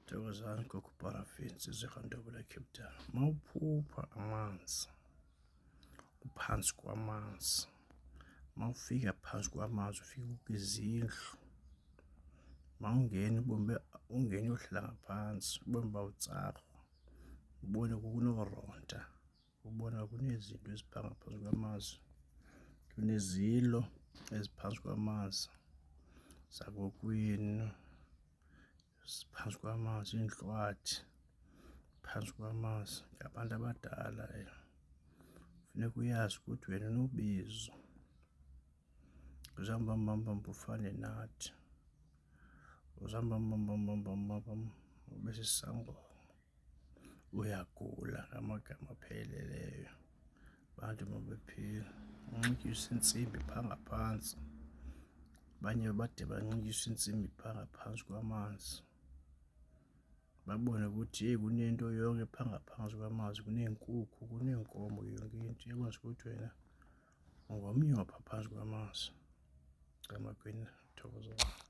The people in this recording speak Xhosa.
Thokozani gogo Parafini sizihandobola Cape Town. Mawuphupha amanzi uphansi kwamanzi, mawufika phansi kwamanzi ufika kwizindlu, mawungena ungene uyohlala ngaphansi ubone uba utsarwa, ubone kunoronta, ubona kunezinto eziphaa ngaphansi kwamanzi, kunezilo eziphansi kwamanzi zakokwenu, phantsi kwamanzi, iintlwathi phantsi kwamanzi. Ngabantu abadala funeka uyazi ukuthi wena unobizo, uzambambambamba ufane nathi, uzambambambambambam ube sisangoma, uyagula ngamagama apheleleyo. Abantu mabaphile, unxityiswe iintsimbi phaa ngaphantsi, abanye bade banxityiswe iintsimbi phaa ngaphantsi kwamanzi, babone ukuthi kunento yonke phaa ngaphantsi kwamanzi, kuneenkukhu, kuneenkomo, yonke into iyakwazi ukuthi wena ungomnye waphaa phantsi kwamanzi. Ngamakwenu, thokozani.